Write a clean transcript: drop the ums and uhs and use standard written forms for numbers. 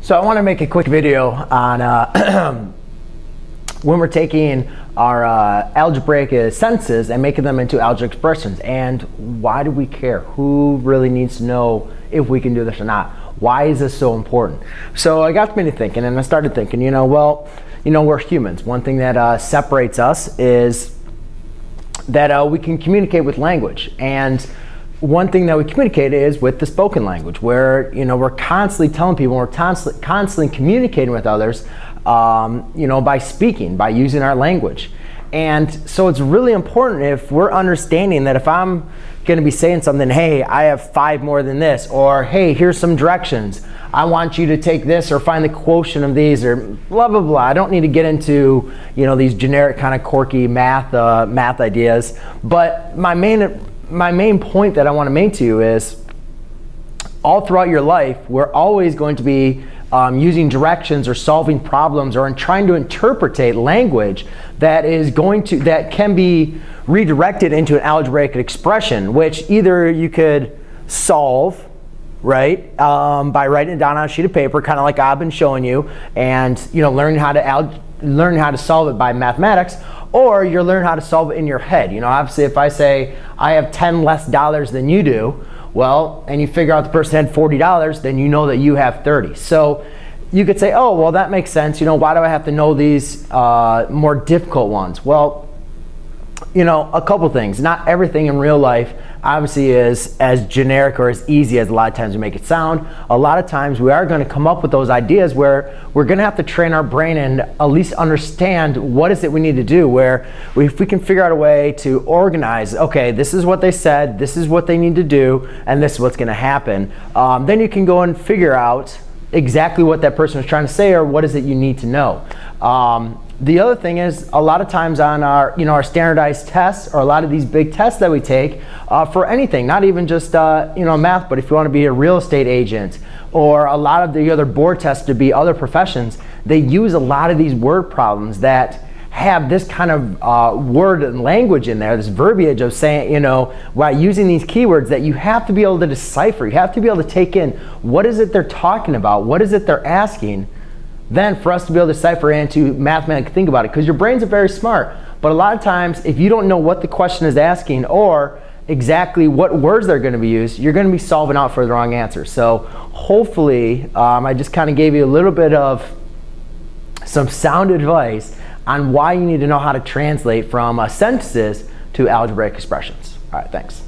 So I want to make a quick video on when we're taking our algebraic sentences and making them into algebraic expressions. And why do we care? Who really needs to know if we can do this or not? Why is this so important? So I got me to thinking, and I started thinking, we're humans. One thing that separates us is that we can communicate with language. And one thing that we communicate is with the spoken language, where we're constantly telling people, we're constantly communicating with others, by speaking, by using our language. And so it's really important if we're understanding that if I'm going to be saying something, hey, I have 5 more than this, or hey, here's some directions, I want you to take this or find the quotient of these, or blah blah blah. I don't need to get into these generic kind of quirky math ideas, but my main point that I want to make to you is all throughout your life, we're always going to be using directions or solving problems or trying to interpretate language that can be redirected into an algebraic expression, which either you could solve, right, by writing it down on a sheet of paper, kind of like I've been showing you, and learn how to solve it by mathematics, or you're learning how to solve it in your head. Obviously, if I say I have $10 less than you do, well, and you figure out the person had $40, then you know that you have 30. So you could say, oh, well, that makes sense. Why do I have to know these more difficult ones? Well, a couple things. Not everything in real life obviously is as generic or as easy as a lot of times we make it sound. A lot of times we are going to come up with those ideas where we're going to have to train our brain and at least understand what is it we need to do, where if we can figure out a way to organize, okay, this is what they said, this is what they need to do, and this is what's going to happen, then you can go and figure out exactly what that person was trying to say or what is it you need to know. The other thing is, a lot of times on our standardized tests, or a lot of these big tests that we take for anything, not even just math, but if you want to be a real estate agent, or a lot of the other board tests to be other professions, they use a lot of these word problems that have this kind of word and language in there, this verbiage of saying, while using these keywords that you have to be able to decipher. You have to be able to take in what is it they're talking about, what is it they're asking, then for us to be able to decipher and to mathematically think about it, because your brains are very smart. But a lot of times, if you don't know what the question is asking or exactly what words they're going to be used, you're going to be solving out for the wrong answer. So hopefully, I just kind of gave you a little bit of some sound advice on why you need to know how to translate from sentences to algebraic expressions. All right, thanks.